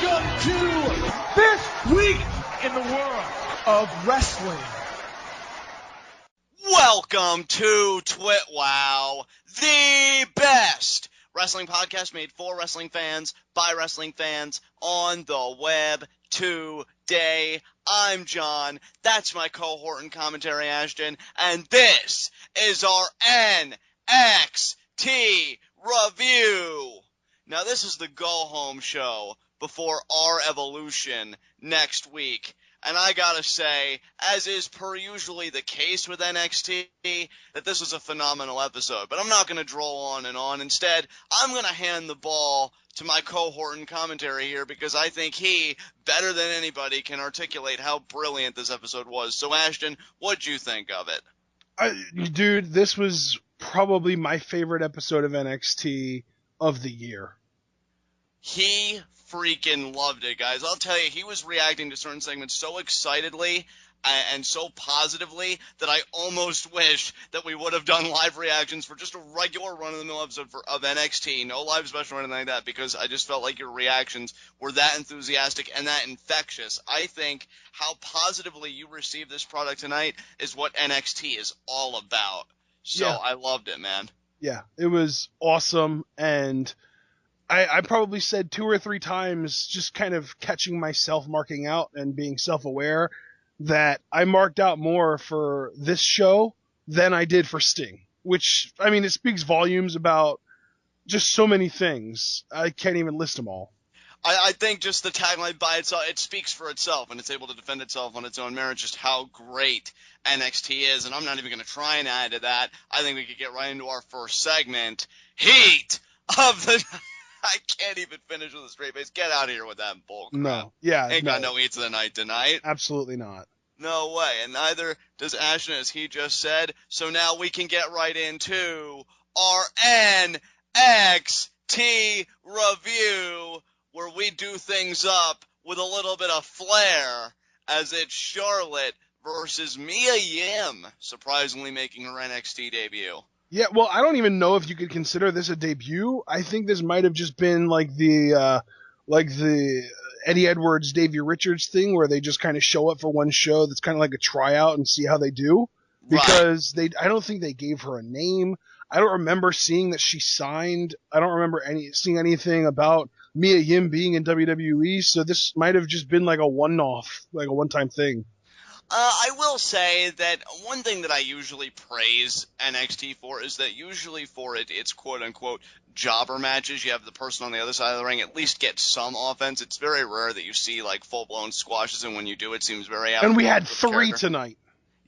Welcome to this week in the world of wrestling. Welcome to TWitWoW, the best wrestling podcast made for wrestling fans, by wrestling fans, on the web today. I'm John, that's my cohort and commentary Ashton, and this is our NXT review. Now this is the go-home show before our evolution next week. And I gotta say, as is per usually the case with NXT, that this was a phenomenal episode. But I'm not gonna draw on and on. Instead, I'm gonna hand the ball to my cohort and commentary here because I think he, better than anybody, can articulate how brilliant this episode was. So Ashton, what'd you think of it? Dude, this was probably my favorite episode of NXT of the year. He freaking loved it, guys. I'll tell you, he was reacting to certain segments so excitedly and so positively that I almost wish that we would have done live reactions for just a regular run-of-the-mill episode of NXT, no live special or anything like that, because I just felt like your reactions were that enthusiastic and that infectious. I think how positively you received this product tonight is what NXT is all about. So yeah. I loved it, man. Yeah, it was awesome, and I probably said 2 or 3 times, just kind of catching myself marking out and being self-aware, that I marked out more for this show than I did for Sting. Which, I mean, it speaks volumes about just so many things. I can't even list them all. I think just the tagline by itself, it speaks for itself, and it's able to defend itself on its own merit, just how great NXT is. And I'm not even going to try and add to that. I think we could get right into our first segment, Heat of the... I can't even finish with a straight face. Get out of here with that bull crap. No. Yeah. Ain't got no Heats of the night tonight. Absolutely not. No way. And neither does Ashton, as he just said. So now we can get right into our NXT review, where we do things up with a little bit of flair, as it's Charlotte versus Mia Yim, surprisingly making her NXT debut. Yeah, well, I don't even know if you could consider this a debut. I think this might have just been like the Eddie Edwards, Davey Richards thing, where they just kind of show up for one show that's kind of like a tryout and see how they do. Because I don't think they gave her a name. I don't remember seeing that she signed. I don't remember seeing anything about Mia Yim being in WWE. So this might have just been like a one-off, like a one-time thing. I will say that one thing that I usually praise NXT for is that usually for it's quote-unquote jobber matches, you have the person on the other side of the ring at least get some offense. It's very rare that you see like full-blown squashes, and when you do, it seems very out. And we had 3 tonight.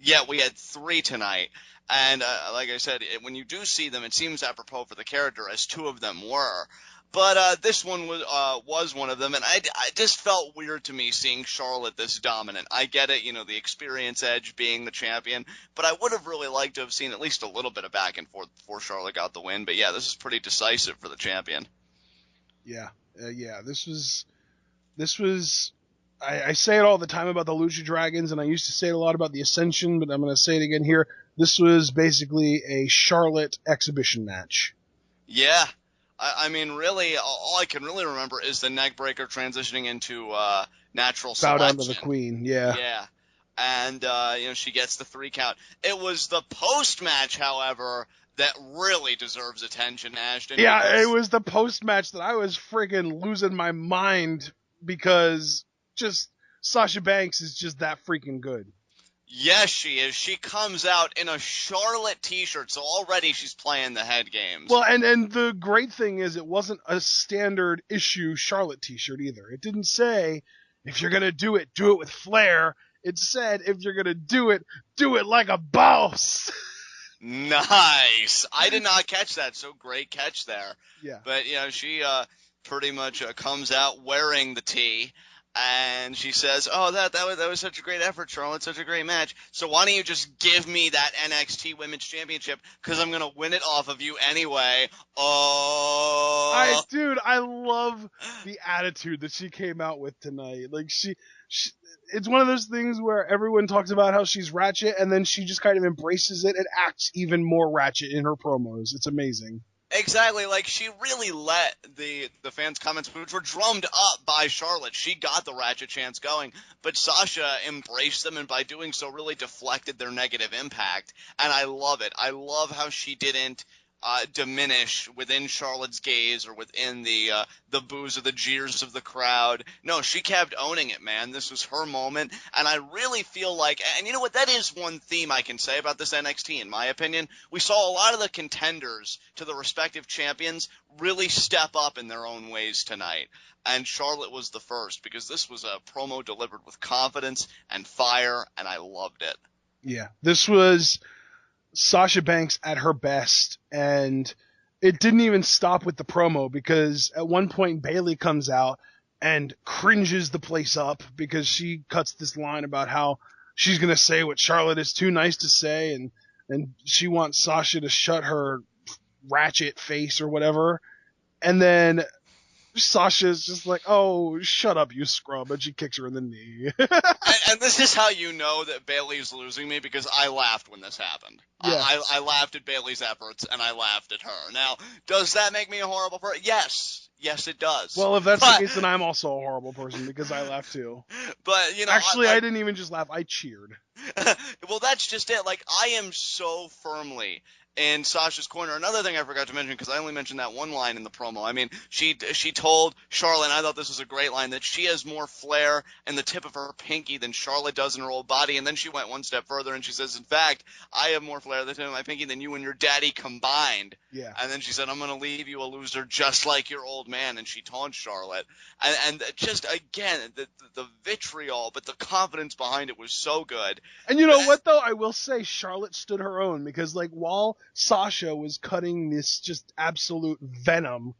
Yeah, we had 3 tonight. And like I said, when you do see them, it seems apropos for the character, as 2 of them were. But this one was one of them, and I just felt weird to me seeing Charlotte this dominant. I get it, the experience edge being the champion, but I would have really liked to have seen at least a little bit of back and forth before Charlotte got the win. But yeah, this is pretty decisive for the champion. Yeah, this was. I say it all the time about the Lucha Dragons, and I used to say it a lot about the Ascension, but I'm going to say it again here. This was basically a Charlotte exhibition match. Yeah. I mean, really, all I can really remember is the neck breaker transitioning into natural selection. Bow down to the queen, yeah. Yeah. And, she gets the 3 count. It was the post-match, however, that really deserves attention, Ashton. Yeah, it was the post-match that I was friggin' losing my mind because just Sasha Banks is just that freaking good. Yes, she is. She comes out in a Charlotte t-shirt, so already she's playing the head games. Well, and the great thing is it wasn't a standard issue Charlotte t-shirt either. It didn't say, if you're going to do it with flair. It said, if you're going to do it like a boss. Nice. I did not catch that, so great catch there. Yeah. But, she pretty much comes out wearing the tee. And she says, oh, that was such a great effort, Charlotte, such a great match. So why don't you just give me that NXT Women's Championship, because I'm going to win it off of you anyway. Oh. I love the attitude that she came out with tonight. Like, she it's one of those things where everyone talks about how she's ratchet, and then she just kind of embraces it and acts even more ratchet in her promos. It's amazing. Exactly, like she really let the fans' comments, which were drummed up by Charlotte. She got the ratchet chants going, but Sasha embraced them, and by doing so, really deflected their negative impact. And I love it. I love how she didn't diminish within Charlotte's gaze or within the boos or the jeers of the crowd. No, she kept owning it, man. This was her moment, and I really feel like, and you know what, that is one theme I can say about this NXT, in my opinion. We saw a lot of the contenders to the respective champions really step up in their own ways tonight, and Charlotte was the first, because this was a promo delivered with confidence and fire, and I loved it. Yeah, this was Sasha Banks at her best, and it didn't even stop with the promo, because at one point Bayley comes out and cringes the place up because she cuts this line about how she's going to say what Charlotte is too nice to say, and she wants Sasha to shut her ratchet face or whatever. And then Sasha's just like, oh, shut up, you scrub, and she kicks her in the knee. And this is how you know that Bayley's losing me, because I laughed when this happened. Yeah. I laughed at Bayley's efforts, and I laughed at her. Now, does that make me a horrible person? Yes. Yes, it does. Well, if that's the case, then I'm also a horrible person, because I laughed too. But, you know... Actually, I didn't even just laugh, I cheered. Well, that's just it. Like, I am so firmly in Sasha's corner. Another thing I forgot to mention, because I only mentioned that one line in the promo. I mean, she told Charlotte, and I thought this was a great line, that she has more flair in the tip of her pinky than Charlotte does in her whole body. And then she went one step further, and she says, in fact, I have more flair in the tip of my pinky than you and your daddy combined. Yeah. And then she said, I'm going to leave you a loser just like your old man. And she taunts Charlotte. And just, again, the vitriol, but the confidence behind it was so good. And you know what, though? I will say Charlotte stood her own, because, like, while Sasha was cutting this just absolute venom,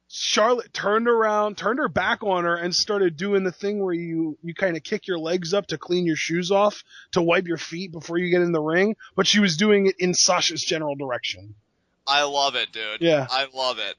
Charlotte turned her back on her, and started doing the thing where you kind of kick your legs up to clean your shoes off, to wipe your feet before you get in the ring, but she was doing it in Sasha's general direction. I love it, dude. Yeah. I love it.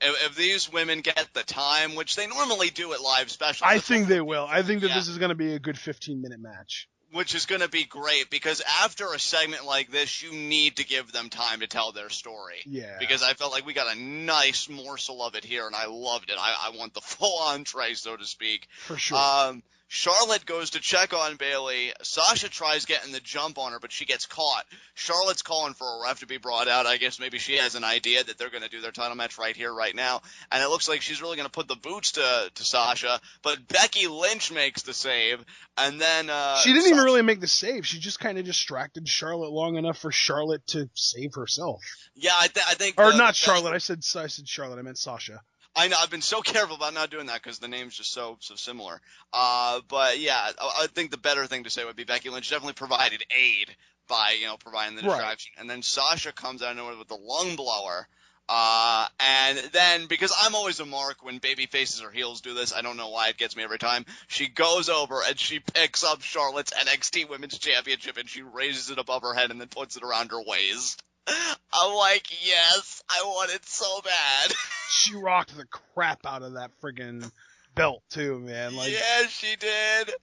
If these women get the time, which they normally do at live specials. I think they will. I think that this is going to be a good 15-minute match. Which is going to be great, because after a segment like this, you need to give them time to tell their story. Yeah. Because I felt like we got a nice morsel of it here, and I loved it. I want the full entree, so to speak. For sure. Charlotte goes to check on Bayley. Sasha tries getting the jump on her, but she gets caught. Charlotte's calling for a ref to be brought out. I guess maybe she has an idea that they're going to do their title match right here, right now. And it looks like she's really going to put the boots to Sasha. But Becky Lynch makes the save. And then she didn't even really make the save. She just kind of distracted Charlotte long enough for Charlotte to save herself. Yeah, I think... Or not Charlotte. I said Charlotte. I meant Sasha. I know, I've been so careful about not doing that because the name's just so similar. But yeah, I think the better thing to say would be Becky Lynch definitely provided aid by, providing the distraction. Right. And then Sasha comes out of nowhere with the lung blower. And then, because I'm always a mark when baby faces or heels do this, I don't know why it gets me every time, she goes over and she picks up Charlotte's NXT Women's Championship and she raises it above her head and then puts it around her waist. I'm like, yes, I want it so bad. She rocked the crap out of that friggin' belt too, man. Like, yeah, she did. It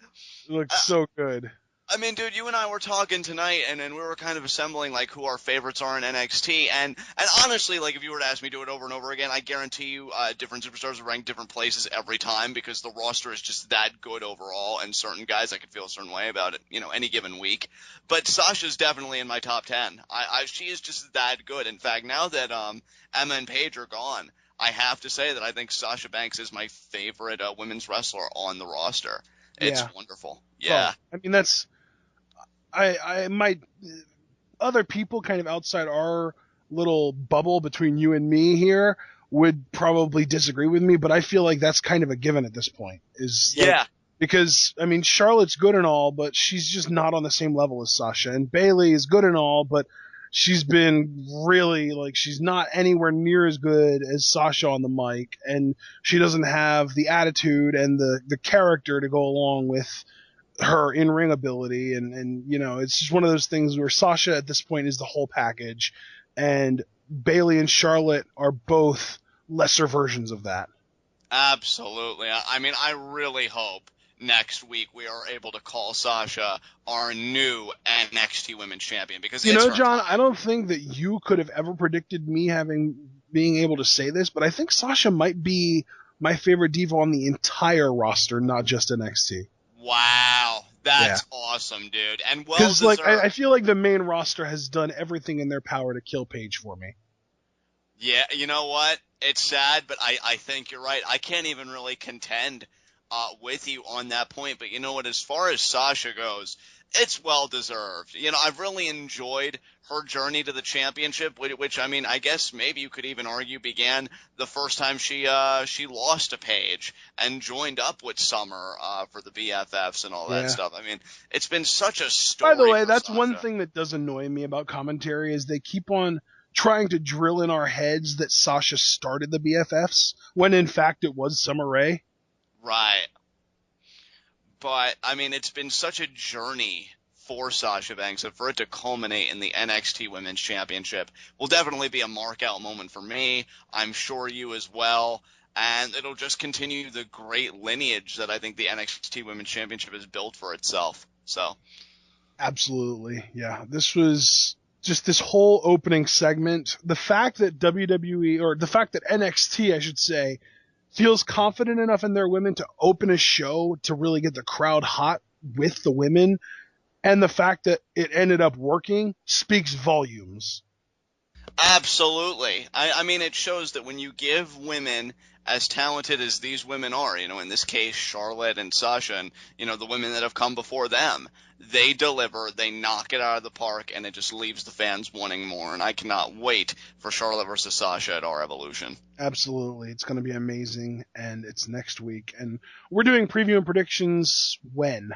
looked so good. I mean, dude, you and I were talking tonight, and we were kind of assembling, like, who our favorites are in NXT, and honestly, like, if you were to ask me to do it over and over again, I guarantee you different superstars would rank different places every time, because the roster is just that good overall, and certain guys I could feel a certain way about it, any given week. But Sasha's definitely in my top 10. She is just that good. In fact, now that Emma and Paige are gone, I have to say that I think Sasha Banks is my favorite women's wrestler on the roster. It's wonderful. Yeah. Oh, I mean, that's... I might, other people kind of outside our little bubble between you and me here would probably disagree with me, but I feel like that's kind of a given at this point. Because, I mean, Charlotte's good and all, but she's just not on the same level as Sasha. And Bayley is good and all, but she's been really, like, she's not anywhere near as good as Sasha on the mic, and she doesn't have the attitude and the character to go along with her in-ring ability, and it's just one of those things where Sasha at this point is the whole package, and Bayley and Charlotte are both lesser versions of that. Absolutely. I mean, I really hope next week we are able to call Sasha our new NXT Women's Champion, because John, I don't think that you could have ever predicted me having being able to say this, but I think Sasha might be my favorite diva on the entire roster, not just NXT. Wow. That's awesome, dude. And well Because deserved. I feel like the main roster has done everything in their power to kill Paige for me. Yeah, you know what? It's sad, but I think you're right. I can't even really contend with you on that point. But you know what? As far as Sasha goes, it's well deserved. You know, I've really enjoyed her journey to the championship, which I mean, I guess maybe you could even argue began the first time she lost to Paige and joined up with Summer for the BFFs and all that stuff. I mean, it's been such a story. By the way, for that's Sasha. one thing that does annoy me about commentary is they keep on trying to drill in our heads that Sasha started the BFFs when in fact it was Summer Rae. Right. But, I mean, it's been such a journey for Sasha Banks, and for it to culminate in the NXT Women's Championship will definitely be a mark-out moment for me. I'm sure you as well. And it'll just continue the great lineage that I think the NXT Women's Championship has built for itself. So. Absolutely. Yeah. This was just this whole opening segment. The fact that WWE, or the fact that NXT, I should say, feels confident enough in their women to open a show to really get the crowd hot with the women, and the fact that it ended up working speaks volumes. Absolutely. I mean, it shows that when you give women as talented as these women are, you know, in this case, Charlotte and Sasha and, you know, the women that have come before them, they deliver, they knock it out of the park, and it just leaves the fans wanting more. And I cannot wait for Charlotte versus Sasha at our Evolution. Absolutely. It's going to be amazing, and it's next week. And we're doing preview and predictions when?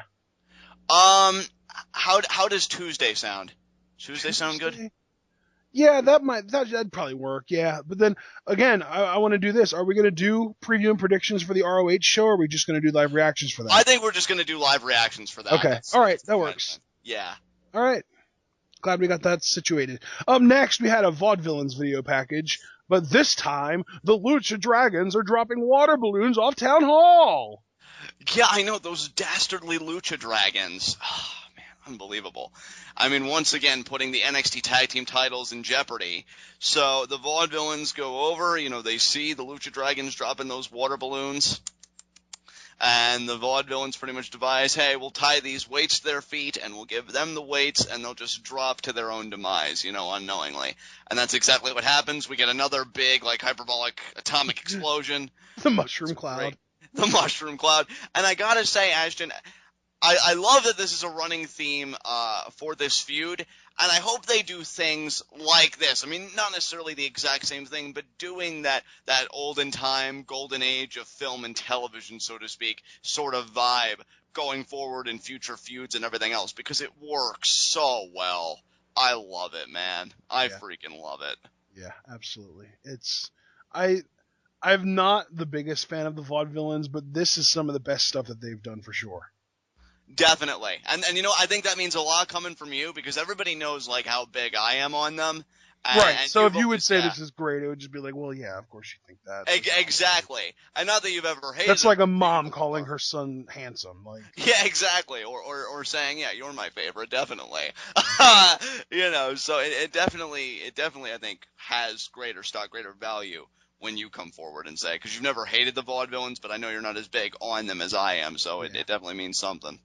How does Tuesday sound? Tuesday sound good? Yeah, that'd probably work. Yeah, but then again, I want to do this. Are we going to do preview and predictions for the ROH show, or are we just going to do live reactions for that? I think we're just going to do live reactions for that. Okay. All right, that works. Yeah. All right. Glad we got that situated. Up next, we had a Vaudevillains video package, but this time the Lucha Dragons are dropping water balloons off Town Hall. Yeah, I know, those dastardly Lucha Dragons. Oh, man, unbelievable. I mean, once again, putting the NXT Tag Team titles in jeopardy. So the Vaudevillains go over, you know, they see the Lucha Dragons dropping those water balloons. And the Vaudevillains pretty much devise, hey, we'll tie these weights to their feet, and we'll give them the weights, and they'll just drop to their own demise, you know, unknowingly. And that's exactly what happens. We get another big, like, hyperbolic atomic explosion. The mushroom cloud. Great. The mushroom cloud. And I gotta say, Ashton, I love that this is a running theme for this feud, and I hope they do things like this. I mean, not necessarily the exact same thing, but doing that olden time, golden age of film and television, so to speak, sort of vibe going forward in future feuds and everything else, because it works so well. I love it, man. I freaking love it. Yeah, absolutely. I'm not the biggest fan of the Vaudevillains, but this is some of the best stuff that they've done for sure. Definitely. And you know, I think that means a lot coming from you, because everybody knows, like, how big I am on them. Right. So if you would say this is great, it would just be like, well, yeah, of course you think that. Exactly. And not that you've ever hated That's like a mom calling her son handsome. Like. Yeah, exactly. Or saying, yeah, you're my favorite, definitely. You know, so it definitely, I think, has greater value when you come forward and say, because you've never hated the Vaudevillains, but I know you're not as big on them as I am, so it definitely means something.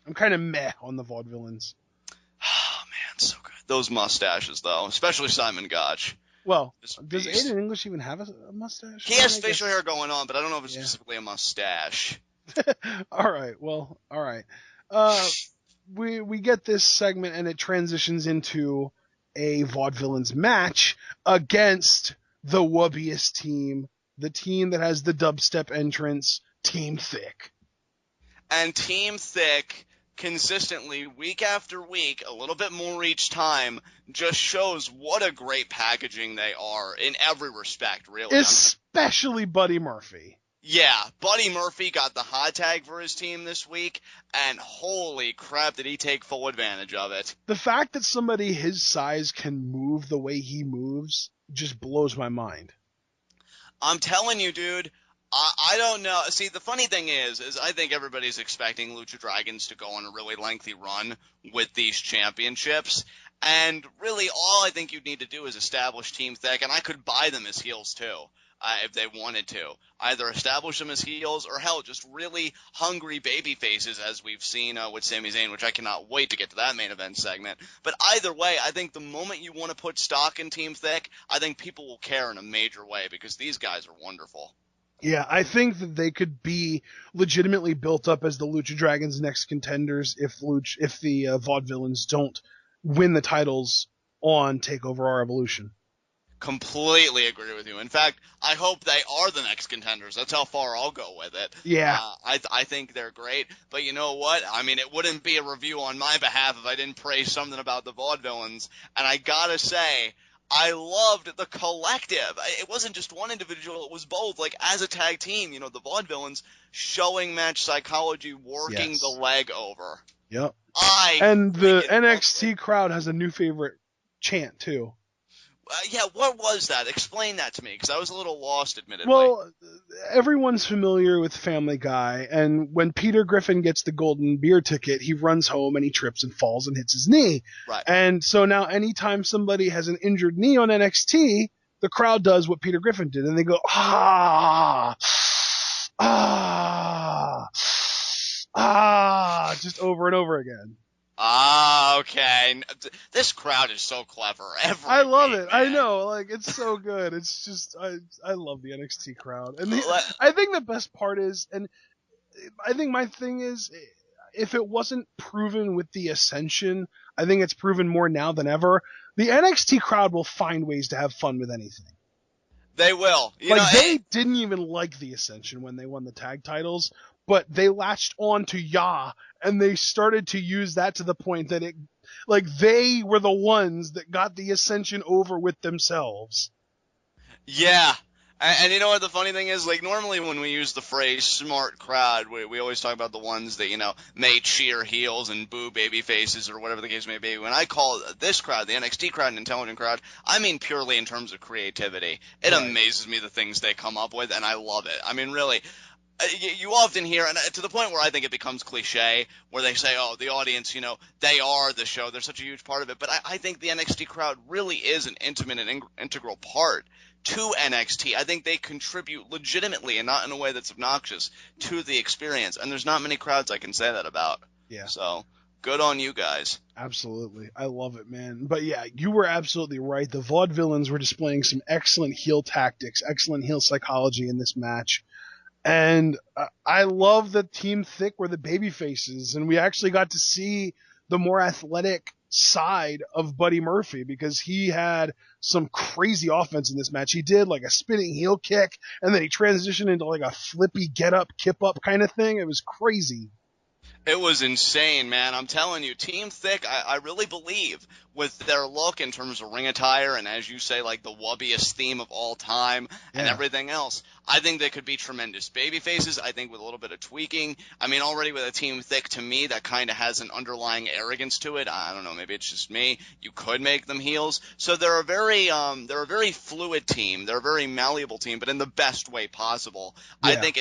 I'm kind of meh on the Vaudevillains. Oh, man, so good. Those mustaches, though, especially Simon Gotch. Well, does Aiden English even have a mustache? He has facial hair going on, but I don't know if it's specifically a mustache. All right. We get this segment, and it transitions into a Vaudevillains match against the wubbiest team, the team that has the dubstep entrance, Team Thick. And Team Thick, consistently, week after week, a little bit more each time, just shows what a great packaging they are in every respect, really. Especially Buddy Murphy. Yeah, Buddy Murphy got the hot tag for his team this week, and holy crap did he take full advantage of it. The fact that somebody his size can move the way he moves just blows my mind. I'm telling you, dude, I don't know. See, the funny thing is I think everybody's expecting Lucha Dragons to go on a really lengthy run with these championships. And really, all I think you'd need to do is establish Team Thick, and I could buy them as heels too, if they wanted to. Either establish them as heels, or hell, just really hungry baby faces, as we've seen with Sami Zayn, which I cannot wait to get to that main event segment. But either way, I think the moment you want to put stock in Team Thick, I think people will care in a major way, because these guys are wonderful. Yeah, I think that they could be legitimately built up as the Lucha Dragons' next contenders if the Vaudevillains don't win the titles on Takeover or Evolution. Completely agree with you. In fact, I hope they are the next contenders. That's how far I'll go with it. Yeah. I think they're great. But you know what? I mean, it wouldn't be a review on my behalf if I didn't praise something about the Vaudevillains. And I gotta say, I loved the collective. It wasn't just one individual, it was both. Like, as a tag team, you know, the Vaudevillains showing match psychology, working the leg over. Yep. And the NXT crowd has a new favorite chant, too. Yeah, what was that? Explain that to me, because I was a little lost, admittedly. Well, everyone's familiar with Family Guy, and when Peter Griffin gets the golden beer ticket, he runs home and he trips and falls and hits his knee. Right. And so now anytime somebody has an injured knee on NXT, the crowd does what Peter Griffin did, and they go, ah, ah, ah, just over and over again. Ah, okay. This crowd is so clever. I love it. Man. I know. Like, it's so good. It's just, I love the NXT crowd. And I think the best part is, and I think my thing is, if it wasn't proven with the Ascension, I think it's proven more now than ever. The NXT crowd will find ways to have fun with anything. They will. They didn't even like the Ascension when they won the tag titles, but they latched on to Ya, and they started to use that to the point that they were the ones that got the Ascension over with themselves. Yeah. And you know what the funny thing is? Like, normally when we use the phrase smart crowd, we always talk about the ones that, you know, may cheer heels and boo baby faces or whatever the case may be. When I call this crowd, the NXT crowd, an intelligent crowd, I mean purely in terms of creativity. It amazes me the things they come up with, and I love it. I mean, really. You often hear, and to the point where I think it becomes cliche, where they say, oh, the audience, you know, they are the show. They're such a huge part of it. But I think the NXT crowd really is an intimate and integral part to NXT. I think they contribute legitimately and not in a way that's obnoxious to the experience. And there's not many crowds I can say that about. Yeah. So good on you guys. Absolutely. I love it, man. But yeah, you were absolutely right. The Vaudevillains were displaying some excellent heel tactics, excellent heel psychology in this match. And I love that Team Thick were the baby faces, and we actually got to see the more athletic side of Buddy Murphy, because he had some crazy offense in this match. He did like a spinning heel kick, and then he transitioned into like a flippy get up, kip up kind of thing. It was crazy. It was insane, man. I'm telling you, Team Thick, I really believe with their look in terms of ring attire and, as you say, like the wubbiest theme of all time and everything else, I think they could be tremendous baby faces. I think with a little bit of tweaking. I mean, already with a Team Thick, to me, that kind of has an underlying arrogance to it. I don't know, maybe it's just me. You could make them heels. So they're a very fluid team. They're a very malleable team, but in the best way possible. Yeah. I think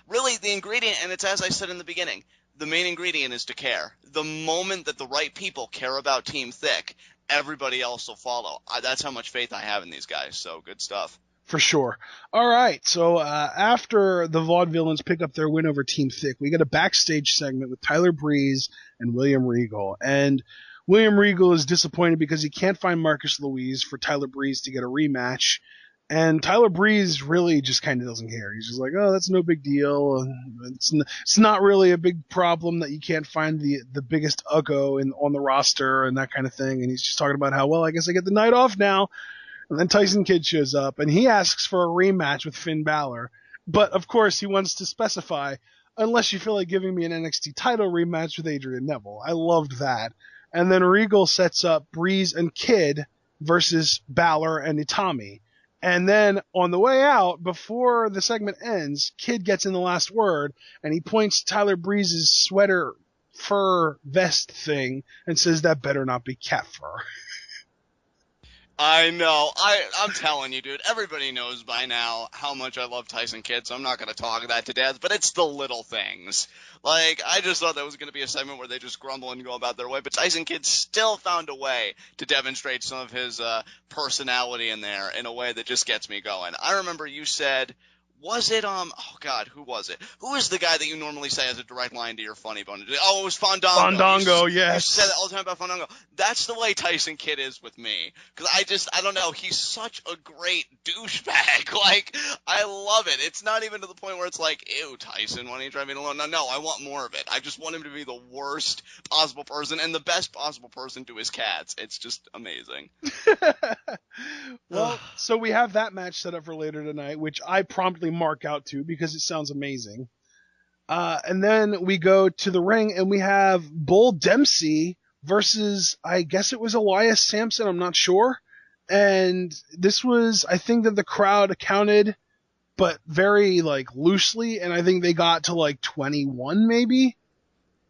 really the ingredient, and it's as I said in the beginning, the main ingredient is to care. The moment that the right people care about Team Thick, everybody else will follow. That's how much faith I have in these guys. So good stuff. For sure. All right. So after the Vaudevillains pick up their win over Team Thick, we get a backstage segment with Tyler Breeze and William Regal. And William Regal is disappointed because he can't find Marcus Louise for Tyler Breeze to get a rematch. And Tyler Breeze really just kind of doesn't care. He's just like, oh, that's no big deal. It's not really a big problem that you can't find the biggest Uggo on the roster and that kind of thing. And he's just talking about how, well, I guess I get the night off now. And then Tyson Kidd shows up, and he asks for a rematch with Finn Balor. But, of course, he wants to specify, unless you feel like giving me an NXT title rematch with Adrian Neville. I loved that. And then Regal sets up Breeze and Kidd versus Balor and Itami. And then on the way out, before the segment ends, Kidd gets in the last word, and he points to Tyler Breeze's sweater fur vest thing and says that better not be cat fur. I know. I'm telling you, dude. Everybody knows by now how much I love Tyson Kidd, so I'm not going to talk that to death. But it's the little things. Like, I just thought that was going to be a segment where they just grumble and go about their way. But Tyson Kidd still found a way to demonstrate some of his personality in there in a way that just gets me going. I remember you said, was it oh God, who was it? Who is the guy that you normally say has a direct line to your funny bone? Oh, it was Fandango. Fandango, You yes. said that all the time about Fandango. That's the way Tyson Kidd is with me. Because I don't know, he's such a great douchebag. Like, I love it. It's not even to the point where it's like, ew, Tyson, why don't you try being alone? No, I want more of it. I just want him to be the worst possible person and the best possible person to his cats. It's just amazing. Well, so we have that match set up for later tonight, which I promptly mark out to because it sounds amazing. And then we go to the ring and we have Bull Dempsey versus, I guess it was Elias Sampson, I'm not sure. And this was, I think that the crowd counted, but very like loosely, and I think they got to like 21 maybe.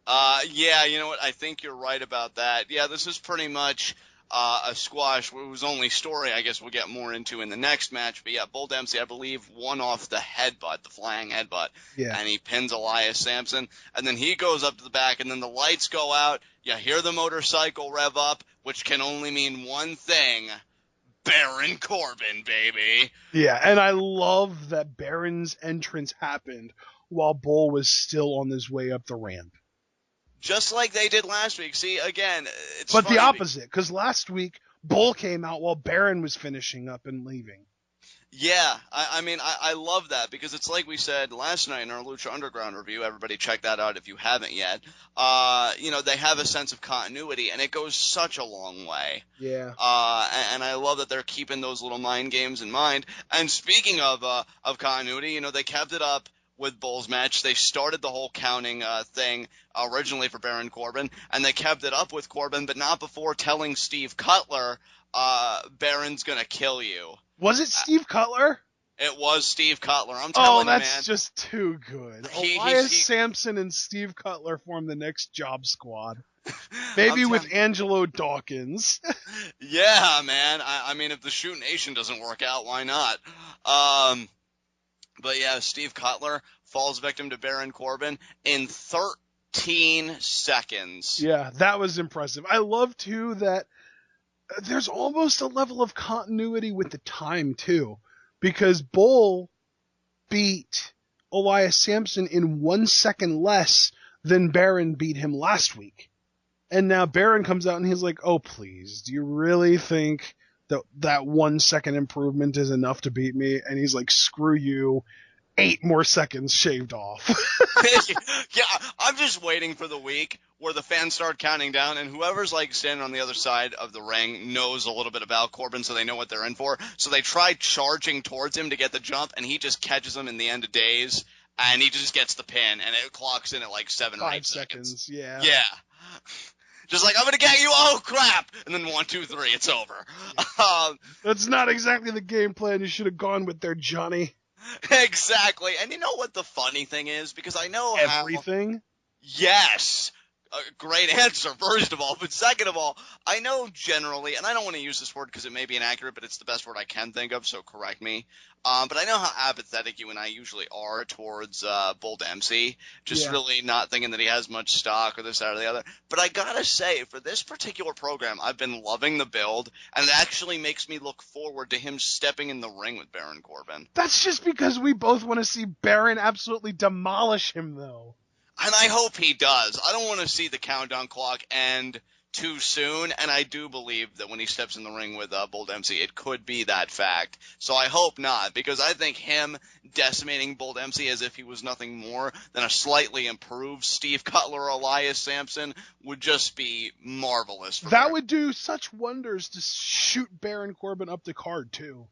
Yeah, you know what? I think you're right about that. Yeah, this is pretty much a squash whose only story I guess we'll get more into in the next match. But yeah, Bull Dempsey, I believe, won off the headbutt, the flying headbutt, Yeah. and he pins Elias Sampson. And then he goes up to the back, and then the lights go out. You hear the motorcycle rev up, which can only mean one thing. Baron Corbin, baby. Yeah, and I love that Baron's entrance happened while Bull was still on his way up the ramp. Just like they did last week. See, again, it's But funny. the opposite, because last week Bull came out while Baron was finishing up and leaving. Yeah, I mean, I love that because it's like we said last night in our Lucha Underground review. Everybody check that out if you haven't yet. You know, they have a sense of continuity, and it goes such a long way. Yeah. And I love that they're keeping those little mind games in mind. And speaking of continuity, you know, they kept it up with Bull's match. They started the whole counting thing originally for Baron Corbin, and they kept it up with Corbin, but not before telling Steve Cutler, Baron's gonna kill you. Was it Steve Cutler? It was Steve Cutler. I'm telling you, man. Oh, that's just too good. Elias Sampson and Steve Cutler form the next job squad. Maybe with Angelo Dawkins. Yeah, man. I mean, if the Shoot Nation doesn't work out, why not? But yeah, Steve Cutler falls victim to Baron Corbin in 13 seconds. Yeah, that was impressive. I love, too, that there's almost a level of continuity with the time, too. Because Bull beat Elias Sampson in 1 second less than Baron beat him last week. And now Baron comes out and he's like, oh, please, do you really think that 1 second improvement is enough to beat me? And he's like, screw you. 8 more seconds shaved off. Yeah, I'm just waiting for the week where the fans start counting down and whoever's like standing on the other side of the ring knows a little bit about Corbin, so they know what they're in for. So they try charging towards him to get the jump, and he just catches them in the end of days, and he just gets the pin, and it clocks in at like 7 or 8 seconds. Yeah. Yeah. Just like, I'm gonna get you, oh crap! And then 1, 2, 3, it's over. That's not exactly the game plan you should have gone with there, Johnny. Exactly. And you know what the funny thing is? Because I know everything. Yes. Great answer, first of all. But second of all, I know generally, and I don't want to use this word because it may be inaccurate, but it's the best word I can think of, so correct me. But I know how apathetic you and I usually are towards Bull Dempsey, just really not thinking that he has much stock or this, that, or the other. But I gotta say, for this particular program, I've been loving the build, and it actually makes me look forward to him stepping in the ring with Baron Corbin. That's just because we both want to see Baron absolutely demolish him, though. And I hope he does. I don't want to see the countdown clock end too soon, and I do believe that when he steps in the ring with Bull Dempsey, it could be that fact. So I hope not, because I think him decimating Bull Dempsey as if he was nothing more than a slightly improved Steve Cutler or Elias Sampson would just be marvelous. That would do such wonders to shoot Baron Corbin up the card, too.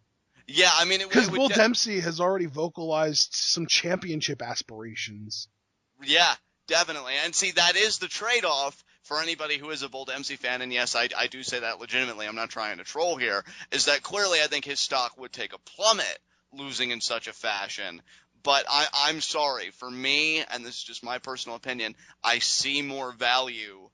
Yeah, I mean, because Bull Dempsey has already vocalized some championship aspirations. Yeah, definitely. And see, that is the trade-off for anybody who is a Bull Dempsey fan, and yes, I do say that legitimately, I'm not trying to troll here, is that clearly I think his stock would take a plummet losing in such a fashion. But I'm sorry, for me, and this is just my personal opinion, I see more value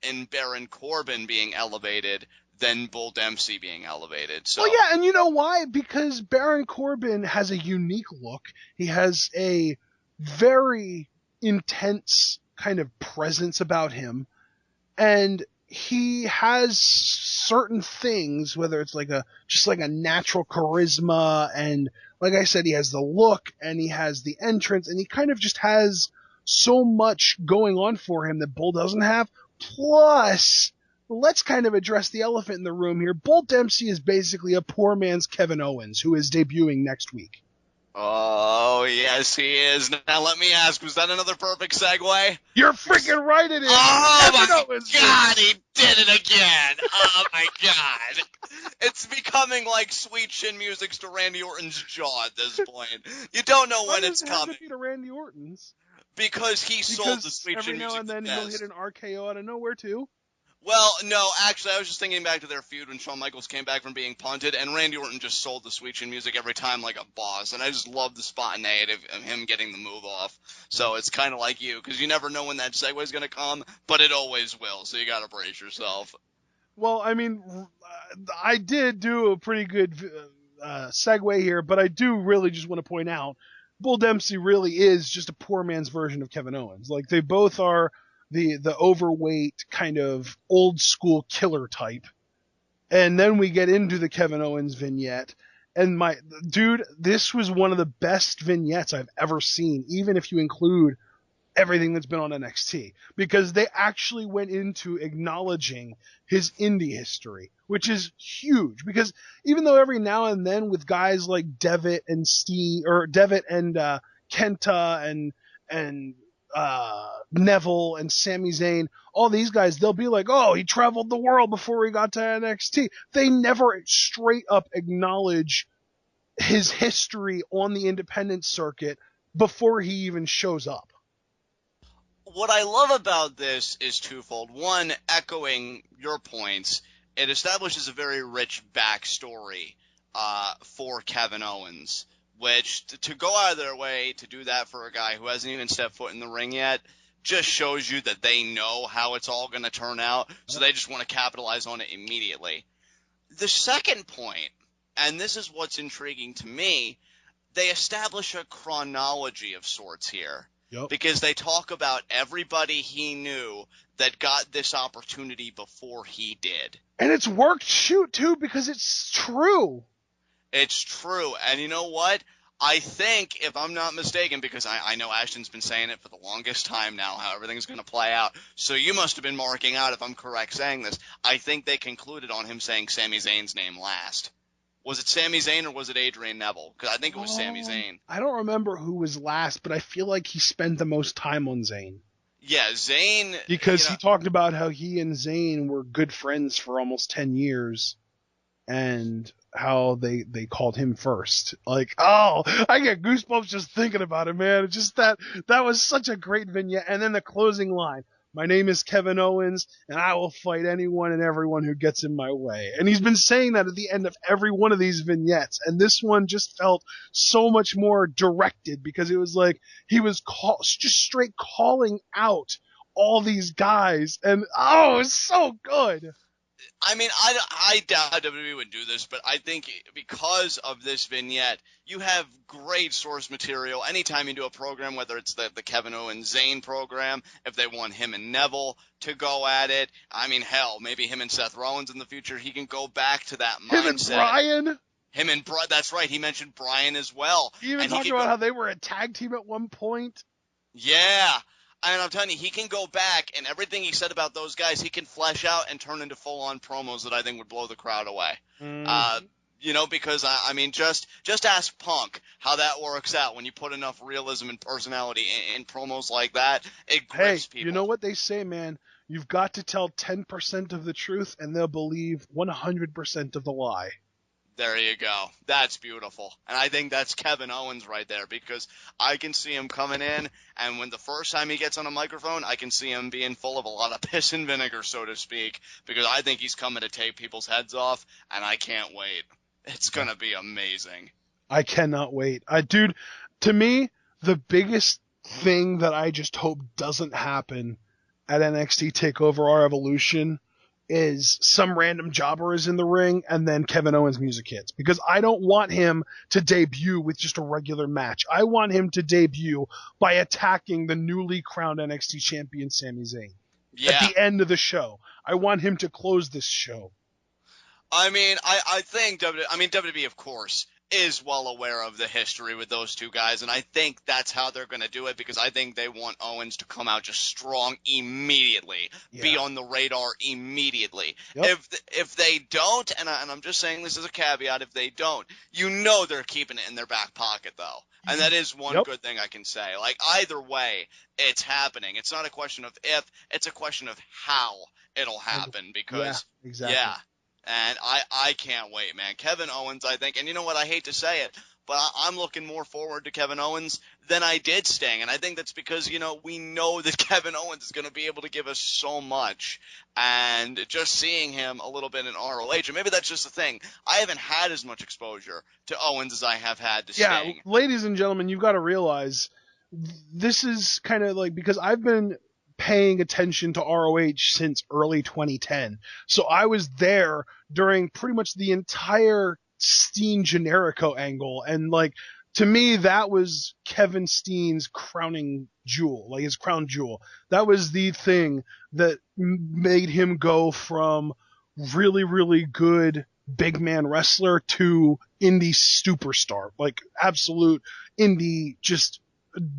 in Baron Corbin being elevated than Bull Dempsey being elevated. So Well, yeah, and you know why? Because Baron Corbin has a unique look. He has a very intense kind of presence about him, and he has certain things, whether it's just like a natural charisma, and like I said, he has the look and he has the entrance, and he kind of just has so much going on for him that Bull doesn't have. Plus, let's kind of address the elephant in the room here. Bull Dempsey is basically a poor man's Kevin Owens, who is debuting next week. Oh, yes, he is. Now, let me ask, was that another perfect segue? You're freaking right, it is. Oh, Kevin my Owens God, he did it again. Oh, my God. It's becoming like sweet chin music's to Randy Orton's jaw at this point. You don't know when it's coming. Why does it have to be to Randy Orton's? Because he sold the sweet every chin now music and then the he'll best. hit an RKO out of nowhere, too. Well, no, actually, I was just thinking back to their feud when Shawn Michaels came back from being punted, and Randy Orton just sold the sweet chin music every time like a boss, and I just love the spontaneity of him getting the move off. So it's kind of like you, because you never know when that segue is going to come, but it always will, so you got to brace yourself. Well, I mean, I did do a pretty good segue here, but I do really just want to point out Bull Dempsey really is just a poor man's version of Kevin Owens. Like, they both are the overweight kind of old school killer type. And then we get into the Kevin Owens vignette. And this was one of the best vignettes I've ever seen, even if you include everything that's been on NXT, because they actually went into acknowledging his indie history, which is huge. Because even though every now and then with guys like Devitt and Kenta and Neville and Sami Zayn, all these guys, they'll be like, oh, he traveled the world before he got to NXT. They never straight up acknowledge his history on the independent circuit before he even shows up. What I love about this is twofold. One, echoing your points, it establishes a very rich backstory for Kevin Owens, which to go out of their way to do that for a guy who hasn't even stepped foot in the ring yet just shows you that they know how it's all going to turn out, so they just want to capitalize on it immediately. The second point, and this is what's intriguing to me, they establish a chronology of sorts here. Yep. Because they talk about everybody he knew that got this opportunity before he did. And it's worked, too, because it's true. It's true. And you know what? I think, if I'm not mistaken, because I know Ashton's been saying it for the longest time now, how everything's going to play out. So you must have been marking out, if I'm correct saying this. I think they concluded on him saying Sami Zayn's name last. Was it Sami Zayn or was it Adrian Neville? Because I think it was Sami Zayn. I don't remember who was last, but I feel like he spent the most time on Zayn. Yeah, Zayn. Because he talked about how he and Zayn were good friends for almost 10 years and how they called him first. Like, oh, I get goosebumps just thinking about it, man. Just that was such a great vignette. And then the closing line. My name is Kevin Owens, and I will fight anyone and everyone who gets in my way. And he's been saying that at the end of every one of these vignettes. And this one just felt so much more directed because it was like he was just straight calling out all these guys. And, oh, it's so good. I mean, I doubt WWE would do this, but I think because of this vignette, you have great source material. Anytime you do a program, whether it's the Kevin Owens Zayn program, if they want him and Neville to go at it, I mean, hell, maybe him and Seth Rollins in the future, he can go back to that mindset. Him and Brian? That's right, he mentioned Brian as well. He even talked about how they were a tag team at one point. Yeah. And I'm telling you, he can go back, and everything he said about those guys, he can flesh out and turn into full-on promos that I think would blow the crowd away. Because, I mean, just ask Punk how that works out when you put enough realism and personality in promos like that. It grips people. You know what they say, man? You've got to tell 10% of the truth, and they'll believe 100% of the lie. There you go. That's beautiful. And I think that's Kevin Owens right there, because I can see him coming in, and when the first time he gets on a microphone, I can see him being full of a lot of piss and vinegar, so to speak, because I think he's coming to take people's heads off, and I can't wait. It's going to be amazing. I cannot wait. Dude, to me, the biggest thing that I just hope doesn't happen at NXT TakeOver Our Evolution is some random jobber is in the ring and then Kevin Owens music hits, because I don't want him to debut with just a regular match. I want him to debut by attacking the newly crowned NXT champion Sami Zayn at the end of the show. I want him to close this show. I mean, I think WWE, of course, is well aware of the history with those two guys, and I think that's how they're going to do it, because I think they want Owens to come out just strong immediately, be on the radar immediately. Yep. If they don't, and I'm just saying this as a caveat, if they don't, you know they're keeping it in their back pocket, though. And that is one good thing I can say. Like, either way, it's happening. It's not a question of if, it's a question of how it'll happen, because, and I can't wait, man. Kevin Owens, I think, and you know what, I hate to say it, but I'm looking more forward to Kevin Owens than I did Sting. And I think that's because, you know, we know that Kevin Owens is going to be able to give us so much. And just seeing him a little bit in ROH, and maybe that's just the thing, I haven't had as much exposure to Owens as I have had to Sting. Ladies and gentlemen, you've got to realize this is kind of like, because I've been paying attention to ROH since early 2010. So I was there during pretty much the entire Steen Generico angle. And like, to me, that was Kevin Steen's crowning jewel, like his crown jewel. That was the thing that made him go from really, really good big man wrestler to indie superstar, like absolute indie, just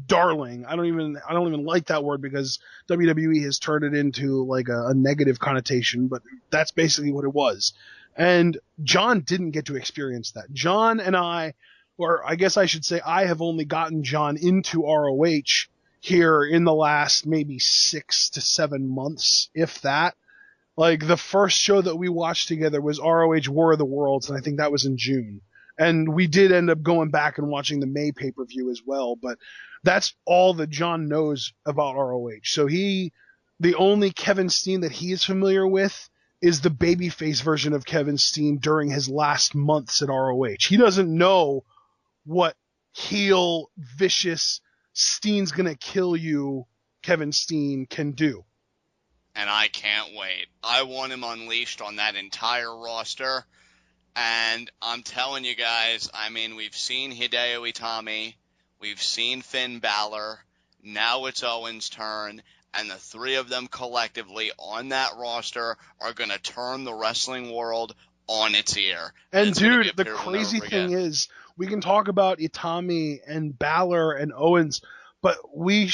darling. I don't even like that word, because WWE has turned it into like a negative connotation, but that's basically what it was. And John didn't get to experience that. John and I, or I guess I should say I have only gotten John into ROH here in the last maybe 6 to 7 months, if that. Like, the first show that we watched together was ROH War of the Worlds, and I think that was in June. And we did end up going back and watching the May pay-per-view as well, but that's all that John knows about ROH. So the only Kevin Steen that he is familiar with is the babyface version of Kevin Steen during his last months at ROH. He doesn't know what heel, vicious, Steen's gonna kill you Kevin Steen can do. And I can't wait. I want him unleashed on that entire roster. And I'm telling you guys, I mean, we've seen Hideo Itami, we've seen Finn Balor, now it's Owens' turn, and the three of them collectively on that roster are going to turn the wrestling world on its ear. And dude, the crazy thing is, we can talk about Itami and Balor and Owens, but we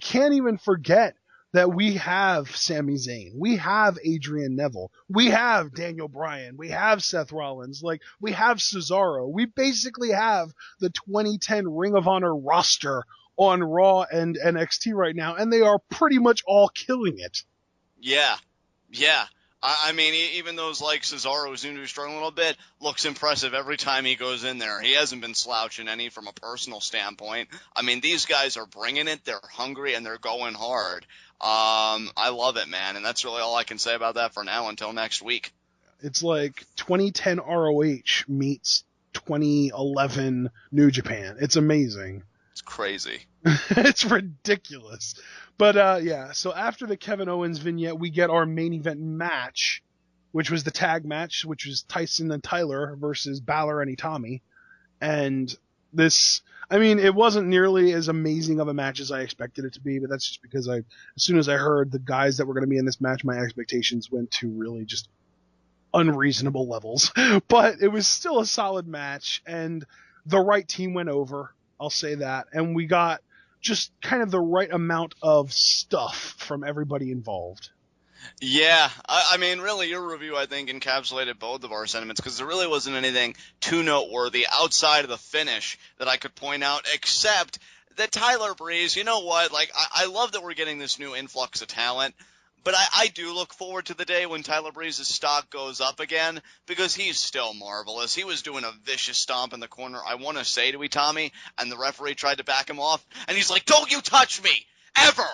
can't even forget that we have Sami Zayn, we have Adrian Neville, we have Daniel Bryan, we have Seth Rollins, like, we have Cesaro. We basically have the 2010 Ring of Honor roster on Raw and NXT right now, and they are pretty much all killing it. Yeah. I mean, even those like Cesaro, who seems to be struggling a little bit, looks impressive every time he goes in there. He hasn't been slouching any from a personal standpoint. I mean, these guys are bringing it. They're hungry and they're going hard. I love it, man. And that's really all I can say about that for now until next week. It's like 2010 ROH meets 2011 New Japan. It's amazing. It's crazy. It's ridiculous. But so after the Kevin Owens vignette, we get our main event match, which was the tag match, which was Tyson and Tyler versus Balor and Itami. And this, I mean, it wasn't nearly as amazing of a match as I expected it to be, but that's just because as soon as I heard the guys that were going to be in this match, my expectations went to really just unreasonable levels. But it was still a solid match, and the right team went over, I'll say that. And we got just kind of the right amount of stuff from everybody involved. Yeah, I mean, really, your review, I think, encapsulated both of our sentiments, because there really wasn't anything too noteworthy outside of the finish that I could point out, except that Tyler Breeze, you know what, like, I love that we're getting this new influx of talent, but I do look forward to the day when Tyler Breeze's stock goes up again, because he's still marvelous. He was doing a vicious stomp in the corner, I want to say, to Itami, and the referee tried to back him off, and he's like, "Don't you touch me! Ever!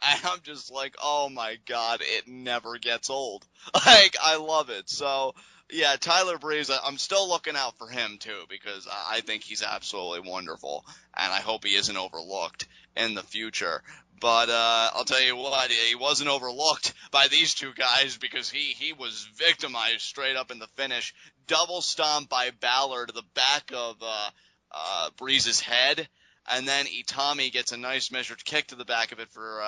And I'm just like, oh my god, it never gets old. Like, I love it. So, yeah, Tyler Breeze, I'm still looking out for him too, because I think he's absolutely wonderful, and I hope he isn't overlooked in the future. But I'll tell you what, he wasn't overlooked by these two guys, because he was victimized straight up in the finish. Double stomp by Balor to the back of Breeze's head, and then Itami gets a nice measured kick to the back of it for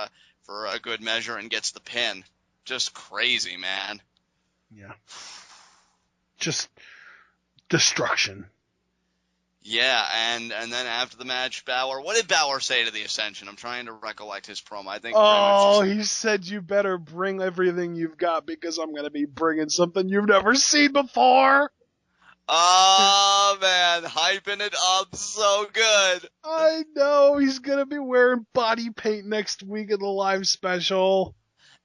a good measure and gets the pin. Just crazy, man. Yeah. Just destruction. Yeah, and then after the match, Balor, what did Balor say to the Ascension? I'm trying to recollect his promo. I think he said you better bring everything you've got, because I'm going to be bringing something you've never seen before. Oh, man, hyping it up so good. I know, he's going to be wearing body paint next week in the live special.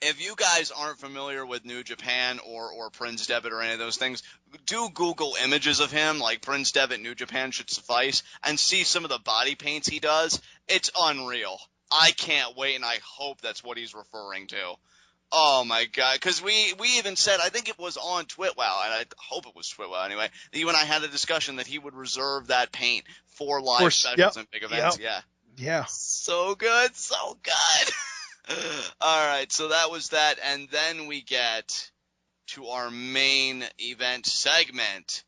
If you guys aren't familiar with New Japan or Prince Devitt or any of those things, do Google images of him, like Prince Devitt New Japan should suffice, and see some of the body paints he does. It's unreal. I can't wait, and I hope that's what he's referring to. Oh my god, because we even said, I think it was on TWitWoW, and I hope it was TWitWoW anyway, that you and I had a discussion that he would reserve that paint for live specials and big events. Yeah. So good, so good. All right, so that was that, and then we get to our main event segment.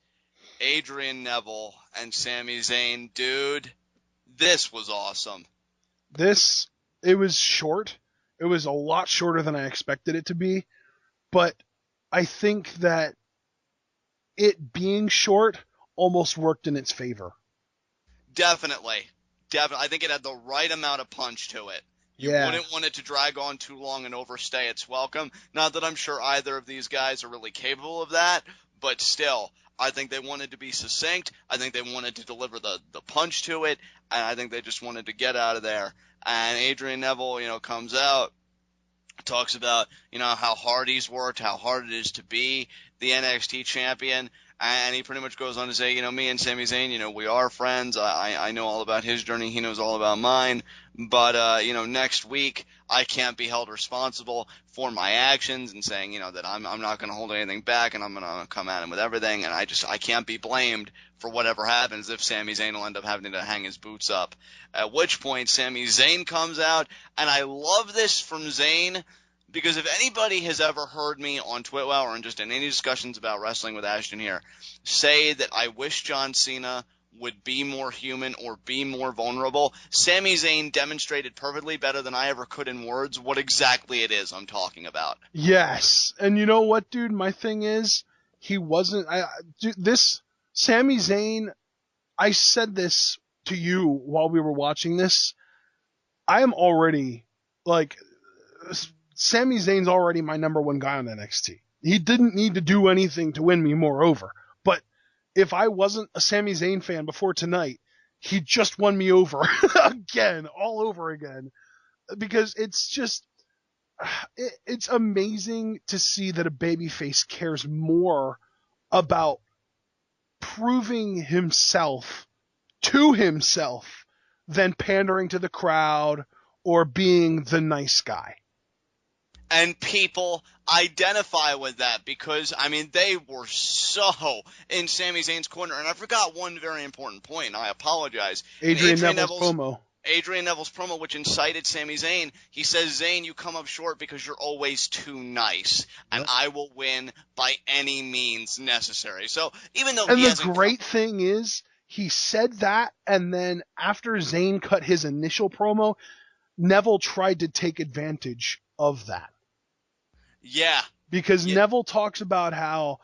Adrian Neville and Sami Zayn. Dude, this was awesome. It was short. It was a lot shorter than I expected it to be, but I think that it being short almost worked in its favor. Definitely. I think it had the right amount of punch to it. You wouldn't want it to drag on too long and overstay its welcome. Not that I'm sure either of these guys are really capable of that, but still, I think they wanted to be succinct. I think they wanted to deliver the punch to it, and I think they just wanted to get out of there. And Adrian Neville, comes out, talks about, how hard he's worked, how hard it is to be the NXT champion. And he pretty much goes on to say, me and Sami Zayn, we are friends. I know all about his journey. He knows all about mine. But, next week, I can't be held responsible for my actions, and saying, that I'm not going to hold anything back, and I'm going to come at him with everything. And I can't be blamed for whatever happens if Sami Zayn will end up having to hang his boots up. At which point, Sami Zayn comes out, and I love this from Zayn, because if anybody has ever heard me on TWitWoW or just in any discussions about wrestling with Ashton here say that I wish John Cena would be more human or be more vulnerable, Sami Zayn demonstrated perfectly, better than I ever could in words, what exactly it is I'm talking about. Yes. And you know what, dude? My thing is, he wasn't... Sami Zayn, I said this to you while we were watching this. I am already, Sami Zayn's already my number one guy on NXT. He didn't need to do anything to win me, moreover. But if I wasn't a Sami Zayn fan before tonight, he just won me over again, all over again. Because it's just, it's amazing to see that a babyface cares more about proving himself to himself than pandering to the crowd or being the nice guy. And people identify with that because, they were so in Sami Zayn's corner. And I forgot one very important point, and I apologize. Adrian Neville's promo. Adrian Neville's promo, which incited Sami Zayn. He says, Zayn, you come up short because you're always too nice, and I will win by any means necessary. So even though the great thing is, he said that, and then after Zayn cut his initial promo, Neville tried to take advantage of that. Yeah. Because Neville talks about how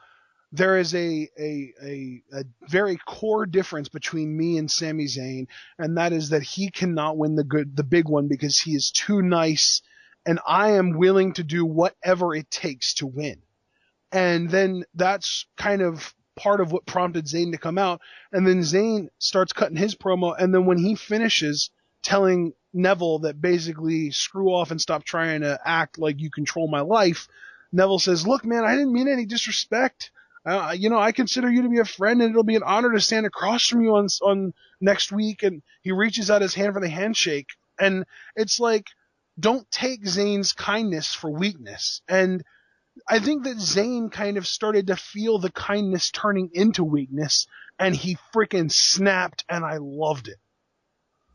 there is a very core difference between me and Sami Zayn, and that is that he cannot win the big one because he is too nice, and I am willing to do whatever it takes to win. And then that's kind of part of what prompted Zayn to come out. And then Zayn starts cutting his promo, and then when he finishes telling Neville that basically screw off and stop trying to act like you control my life, Neville says, look, man, I didn't mean any disrespect. I consider you to be a friend, and it'll be an honor to stand across from you on next week. And he reaches out his hand for the handshake. And it's like, don't take Zayn's kindness for weakness. And I think that Zayn kind of started to feel the kindness turning into weakness, and he freaking snapped, and I loved it.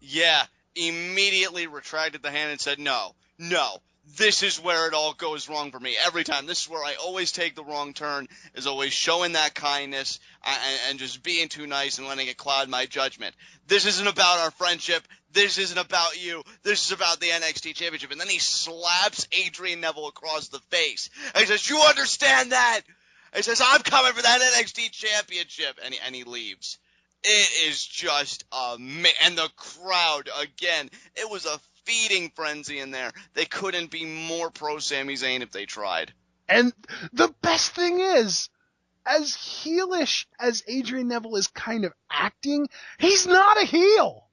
Yeah, immediately retracted the hand and said, no, this is where it all goes wrong for me. Every time. This is where I always take the wrong turn, is always showing that kindness and just being too nice and letting it cloud my judgment. This isn't about our friendship. This isn't about you. This is about the NXT Championship. And then he slaps Adrian Neville across the face. And he says, you understand that? He says, I'm coming for that NXT Championship. And he leaves. It is just and the crowd, again, it was a feeding frenzy in there. They couldn't be more pro Sami Zayn if they tried. And the best thing is, as heelish as Adrian Neville is kind of acting, he's not a heel.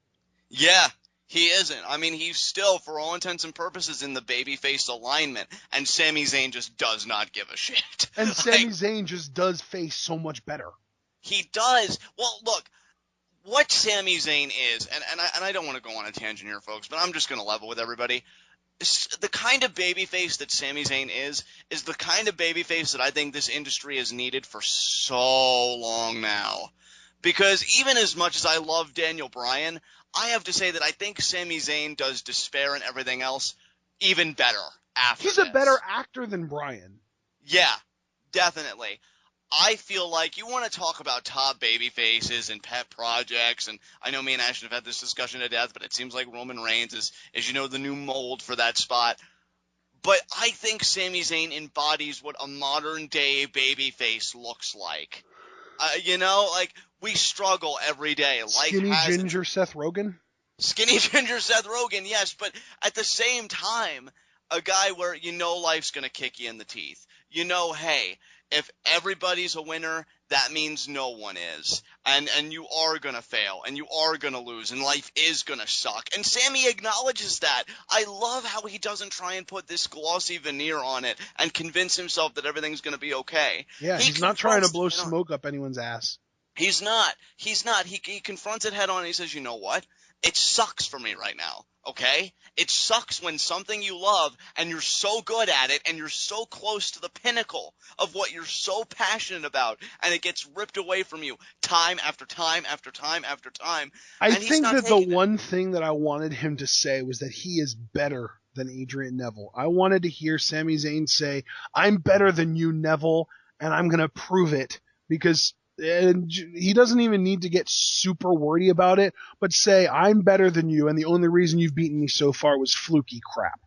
Yeah, he isn't. I mean, he's still, for all intents and purposes, in the babyface alignment, and Sami Zayn just does not give a shit. And Sami Zayn just does face so much better. He does. Well, look, what Sami Zayn is, and I don't want to go on a tangent here, folks, but I'm just going to level with everybody. The kind of babyface that Sami Zayn is the kind of babyface that I think this industry has needed for so long now. Because even as much as I love Daniel Bryan, I have to say that I think Sami Zayn does Despair and everything else even better after He's this. a better actor than Bryan. Yeah, definitely. I feel like you want to talk about top baby faces and pet projects, and I know me and Ashton have had this discussion to death, but it seems like Roman Reigns is the new mold for that spot. But I think Sami Zayn embodies what a modern-day baby face looks like. We struggle every day. Skinny ginger Seth Rogen? Skinny ginger Seth Rogen, yes, but at the same time, a guy where life's going to kick you in the teeth. Hey, if everybody's a winner, that means no one is. And you are going to fail, and you are going to lose, and life is going to suck. And Sami acknowledges that. I love how he doesn't try and put this glossy veneer on it and convince himself that everything's going to be okay. Yeah, he's not trying to blow smoke up anyone's ass. He's not. He confronts it head on and he says, you know what? It sucks for me right now, okay? It sucks when something you love and you're so good at it and you're so close to the pinnacle of what you're so passionate about and it gets ripped away from you time after time after time after time. I think that the one thing that I wanted him to say was that he is better than Adrian Neville. I wanted to hear Sami Zayn say, I'm better than you, Neville, and I'm going to prove it, because and he doesn't even need to get super wordy about it, but say, I'm better than you, and the only reason you've beaten me so far was fluky crap.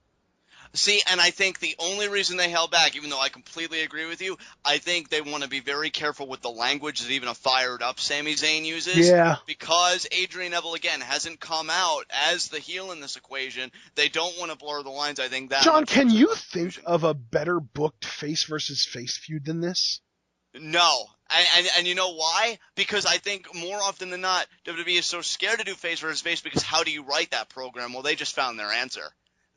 See, and I think the only reason they held back, even though I completely agree with you, I think they want to be very careful with the language that even a fired-up Sami Zayn uses. Yeah. Because Adrian Neville, again, hasn't come out as the heel in this equation. They don't want to blur the lines, I think that. John, can you think of a better booked face versus face feud than this? No. And you know why? Because I think more often than not, WWE is so scared to do face versus face because how do you write that program? Well, they just found their answer.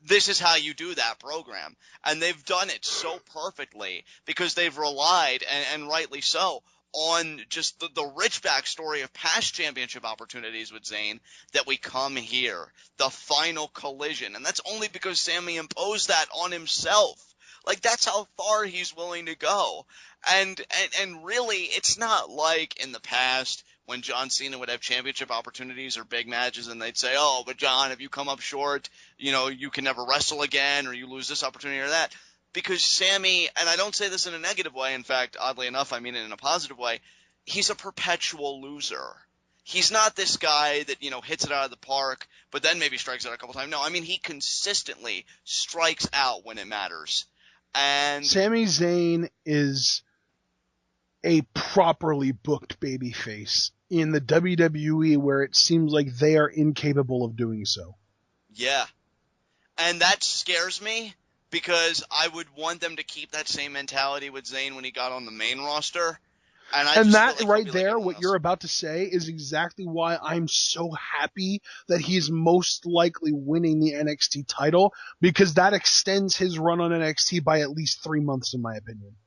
This is how you do that program. And they've done it so perfectly because they've relied, and rightly so, on just the rich backstory of past championship opportunities with Zayn that we come here, the final collision. And that's only because Sami imposed that on himself. Like, that's how far he's willing to go. And really, it's not like in the past when John Cena would have championship opportunities or big matches and they'd say, oh, but John, if you come up short, you can never wrestle again or you lose this opportunity or that. Because Sami, and I don't say this in a negative way, in fact, oddly enough, I mean it in a positive way, he's a perpetual loser. He's not this guy that, hits it out of the park, but then maybe strikes out a couple times. No, I mean, he consistently strikes out when it matters. And Sami Zayn is a properly booked babyface in the WWE where it seems like they are incapable of doing so. Yeah. And that scares me because I would want them to keep that same mentality with Zayn when he got on the main roster. And that right there, what you're about to say, is exactly why I'm so happy that he's most likely winning the NXT title, because that extends his run on NXT by at least 3 months, in my opinion.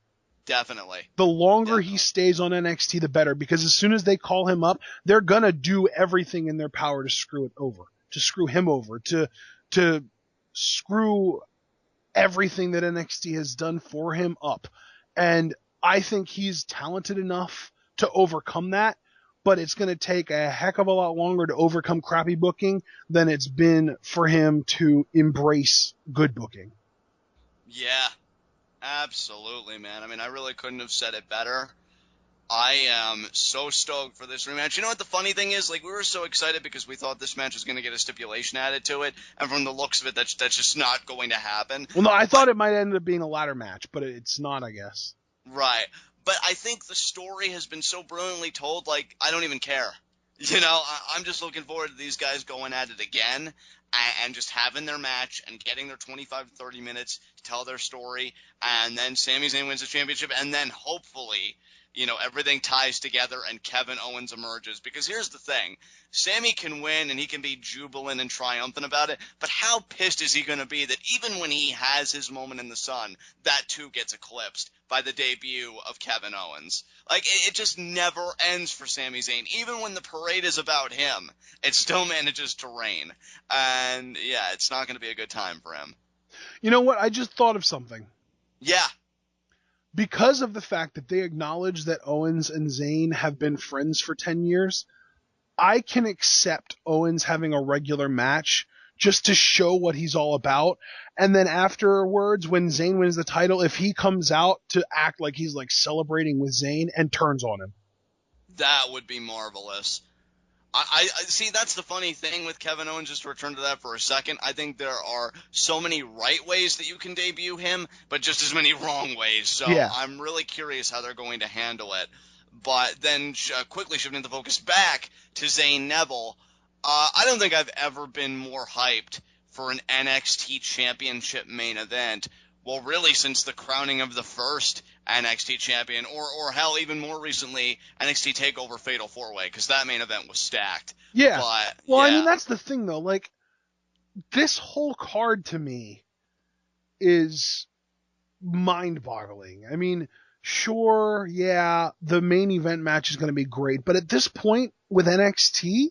Definitely. The longer he stays on NXT, the better, because as soon as they call him up, they're gonna do everything in their power to screw him over, to screw everything that NXT has done for him up. And I think he's talented enough to overcome that, but it's going to take a heck of a lot longer to overcome crappy booking than it's been for him to embrace good booking. Yeah, absolutely, man. I mean, I really couldn't have said it better. I am so stoked for this rematch. You know what the funny thing is? Like, we were so excited because we thought this match was going to get a stipulation added to it, and from the looks of it, that's just not going to happen. Well, no, I thought it might end up being a ladder match, but it's not, I guess. Right. But I think the story has been so brilliantly told, like, I don't even care. You know, I'm just looking forward to these guys going at it again and just having their match and getting their 25 to 30 minutes to tell their story, and then Sami Zayn wins the championship, and then hopefully, you know, everything ties together and Kevin Owens emerges. Because here's the thing. Sami can win and he can be jubilant and triumphant about it, but how pissed is he going to be that even when he has his moment in the sun, that too gets eclipsed by the debut of Kevin Owens? Like, it just never ends for Sami Zayn. Even when the parade is about him, it still manages to rain. And, yeah, it's not going to be a good time for him. You know what? I just thought of something. Yeah. Because of the fact that they acknowledge that Owens and Zayn have been friends for 10 years, I can accept Owens having a regular match just to show what he's all about. And then afterwards, when Zayn wins the title, if he comes out to act like he's like celebrating with Zayn and turns on him. That would be marvelous. I see, that's the funny thing with Kevin Owens, just to return to that for a second. I think there are so many right ways that you can debut him, but just as many wrong ways. So yeah. I'm really curious how they're going to handle it. But then quickly shifting the focus back to Zayn Neville, I don't think I've ever been more hyped for an NXT Championship main event. Well, really, since the crowning of the first NXT champion, or hell, even more recently, NXT TakeOver Fatal 4-Way, because that main event was stacked. Yeah. But, well, yeah. I mean, that's the thing, though. Like, this whole card to me is mind-boggling. I mean, sure, yeah, the main event match is going to be great, but at this point with NXT,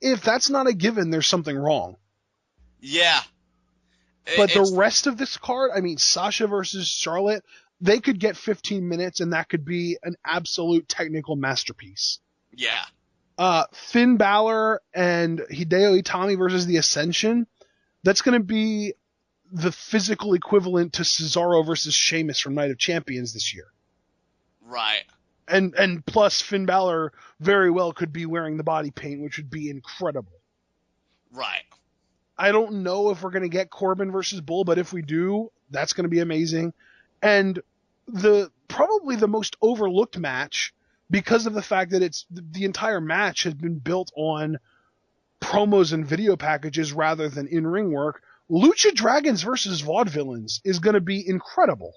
if that's not a given, there's something wrong. Yeah. But the rest of this card, I mean, Sasha versus Charlotte, they could get 15 minutes and that could be an absolute technical masterpiece. Yeah. Finn Balor and Hideo Itami versus the Ascension, that's going to be the physical equivalent to Cesaro versus Sheamus from Night of Champions this year. Right. And plus Finn Balor very well could be wearing the body paint, which would be incredible. Right. I don't know if we're going to get Corbin versus Bull, but if we do, that's going to be amazing. And probably the most overlooked match, because of the fact that the entire match has been built on promos and video packages rather than in-ring work, Lucha Dragons versus Vaudevillains is going to be incredible.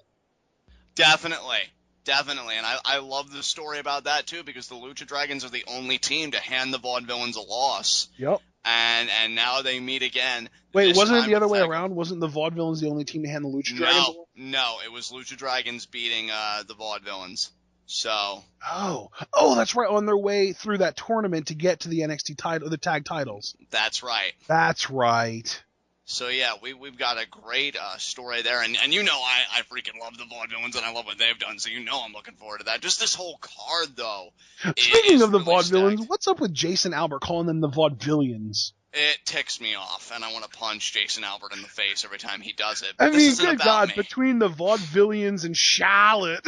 Definitely. And I love the story about that, too, because the Lucha Dragons are the only team to hand the Vaudevillains a loss. Yep. And now they meet again. Wait, wasn't it the other way around? Wasn't the Vaudevillains the only team to hand the Lucha Dragons? No, it was Lucha Dragons beating the Vaudevillains. So. Oh, that's right. On their way through that tournament to get to the NXT title, the tag titles. That's right. So yeah, we've got a great story there, and you know I freaking love the Vaudevillains and I love what they've done, so you know I'm looking forward to that. Just this whole card though. Speaking of the really Vaudevillains, stacked. What's up with Jason Albert calling them the Vaudevillians? It ticks me off, and I want to punch Jason Albert in the face every time he does it. I But mean, good God, between the Vaudevillians and Charlotte.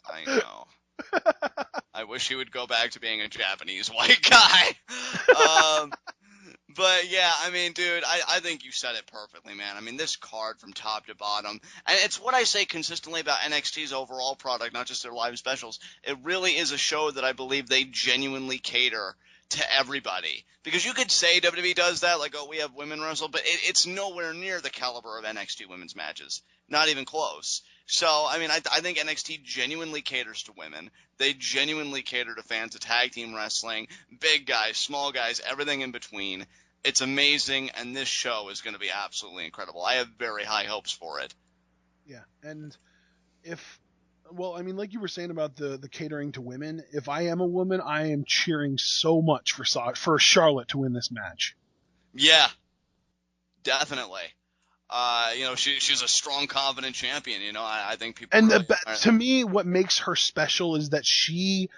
I know. I wish he would go back to being a Japanese white guy. But yeah, I mean, dude, I think you said it perfectly, man. I mean, this card from top to bottom, and it's what I say consistently about NXT's overall product, not just their live specials. It really is a show that I believe they genuinely cater to everybody. Because you could say WWE does that, like, oh, we have women wrestle, but it's nowhere near the caliber of NXT women's matches. Not even close. So, I mean, I think NXT genuinely caters to women. They genuinely cater to fans of tag team wrestling, big guys, small guys, everything in between. It's amazing, and this show is going to be absolutely incredible. I have very high hopes for it. Yeah, and I mean, like you were saying about the catering to women, if I am a woman, I am cheering so much for Charlotte to win this match. Yeah, definitely. She's a strong, confident champion. I think people And really to me, what makes her special is that she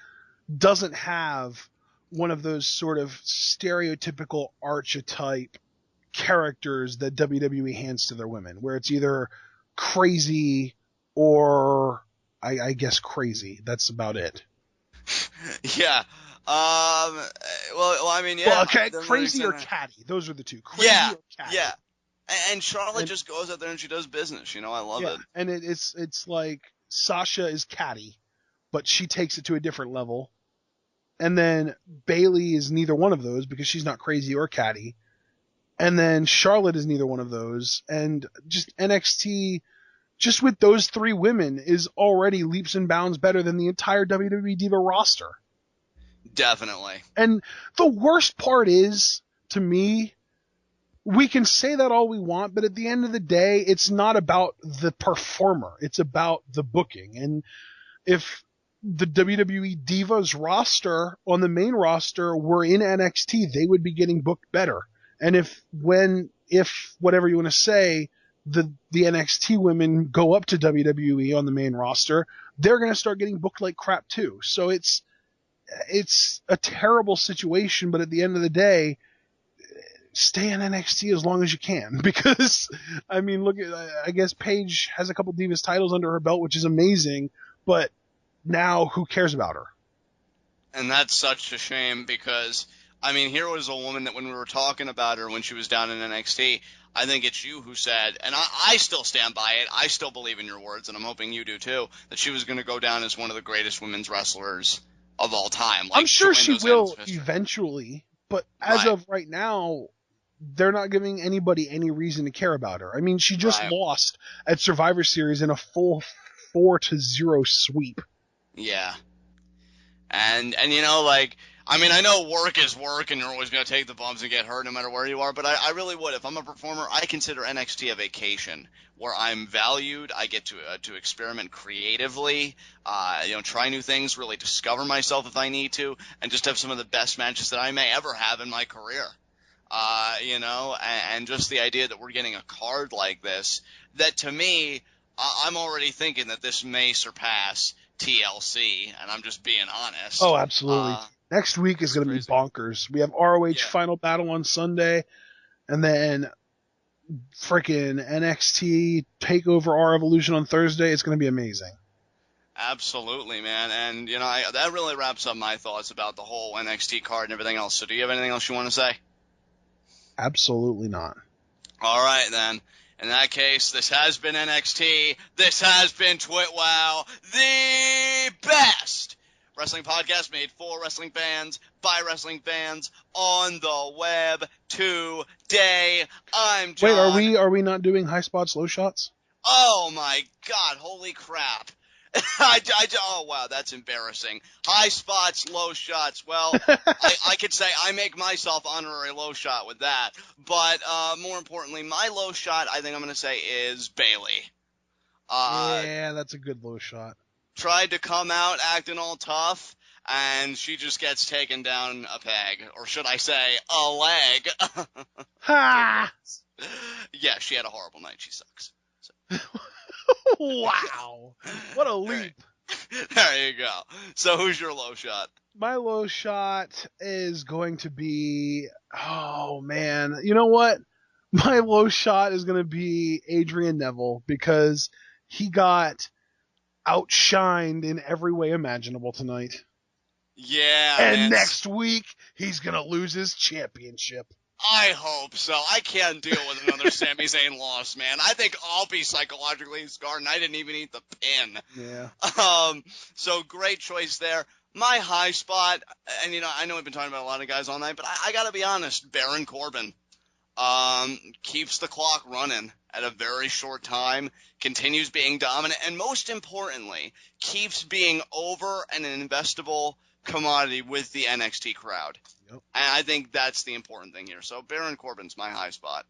doesn't have one of those sort of stereotypical archetype characters that WWE hands to their women, where it's either crazy or I guess crazy. That's about it. Yeah. Well, I mean, yeah. Well, okay, Then crazy or catty. Those are the two. Crazy Yeah, or catty. yeah. And Charlotte just goes out there and she does business. I love it. And it's like Sasha is catty, but she takes it to a different level. And then Bayley is neither one of those because she's not crazy or catty. And then Charlotte is neither one of those. And just NXT, just with those three women, is already leaps and bounds better than the entire WWE Diva roster. Definitely. And the worst part is, to me, we can say that all we want, but at the end of the day, it's not about the performer. It's about the booking. And if the WWE Divas roster on the main roster were in NXT, they would be getting booked better. And if whatever you want to say, the NXT women go up to WWE on the main roster, they're going to start getting booked like crap too. So it's a terrible situation, but at the end of the day, stay in NXT as long as you can, because I mean, I guess Paige has a couple Divas titles under her belt, which is amazing, but now who cares about her? And that's such a shame because, I mean, here was a woman that when we were talking about her when she was down in NXT, I think it's you who said, and I still stand by it, I still believe in your words, and I'm hoping you do too, that she was going to go down as one of the greatest women's wrestlers of all time. I'm sure she will eventually, but as of right now, they're not giving anybody any reason to care about her. I mean, she just lost at Survivor Series in a full 4-0 sweep. Yeah. And I mean, I know work is work and you're always going to take the bumps and get hurt no matter where you are, but I really would. If I'm a performer, I consider NXT a vacation where I'm valued. I get to experiment creatively, try new things, really discover myself if I need to, and just have some of the best matches that I may ever have in my career. And just the idea that we're getting a card like this, that to me, I'm already thinking that this may surpass TLC, and I'm just being honest. Oh, absolutely. Next week is going to be bonkers. We have ROH Final Battle on Sunday, and then freaking NXT Takeover R Evolution on Thursday. It's going to be amazing. Absolutely, man. And, that really wraps up my thoughts about the whole NXT card and everything else. So do you have anything else you want to say? Absolutely not. All right, then. In that case, this has been NXT. This has been TWitWoW, the best wrestling podcast made for wrestling fans, by wrestling fans, on the web today. I'm John. Wait, are we not doing high spots, low shots? Oh my God! Holy crap! Oh wow, that's embarrassing. High spots, low shots. Well, I could say I make myself honorary low shot with that. But more importantly, my low shot, I think I'm going to say, is Bayley. Yeah, that's a good low shot. Tried to come out acting all tough, and she just gets taken down a peg, or should I say, a leg. Ha! Yeah, she had a horrible night. She sucks. So. Wow. What a leap. There you go. So who's your low shot? My low shot is going to be, oh man, you know what? My low shot is going to be Adrian Neville, because he got outshined in every way imaginable tonight. Yeah. And next week, he's going to lose his championship. I hope so. I can't deal with another Sami Zayn loss, man. I think I'll be psychologically scarred, and I didn't even eat the pin. Yeah. So great choice there. My high spot, and I know we've been talking about a lot of guys all night, but I gotta be honest, Baron Corbin keeps the clock running at a very short time, continues being dominant, and most importantly, keeps being over an investable commodity with the NXT crowd. Yep. And I think that's the important thing here. So Baron Corbin's my high spot.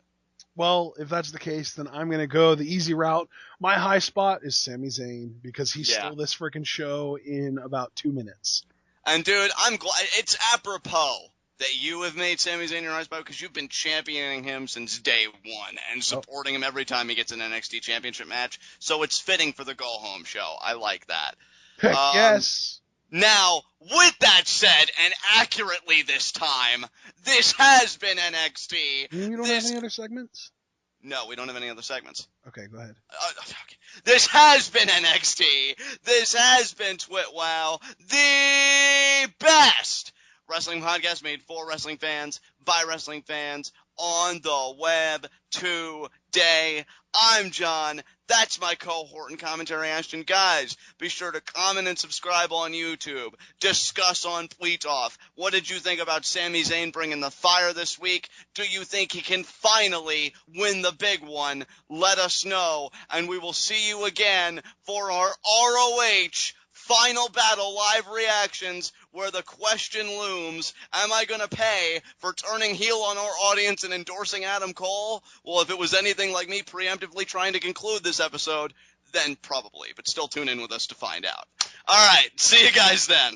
Well, if that's the case, then I'm going to go the easy route. My high spot is Sami Zayn, because he stole this freaking show in about 2 minutes. And dude, I'm glad it's apropos that you have made Sami Zayn your eyes by, because you've been championing him since day one and supporting him every time he gets an NXT championship match. So it's fitting for the Go Home show. I like that. Heck yes. Now, with that said, and accurately this time, this has been NXT. You don't have any other segments? No, we don't have any other segments. Okay, go ahead. Okay. This has been NXT. This has been TWitWoW, the best wrestling podcast made for wrestling fans, by wrestling fans, on the web today. I'm John. That's my cohort and commentary Ashton. Guys, be sure to comment and subscribe on YouTube. Discuss on Fleet Off. What did you think about Sami Zayn bringing the fire this week? Do you think he can finally win the big one? Let us know, and we will see you again for our ROH Final Battle live reactions, where the question looms, am I going to pay for turning heel on our audience and endorsing Adam Cole? Well, if it was anything like me preemptively trying to conclude this episode, then probably. But still tune in with us to find out. All right, see you guys then.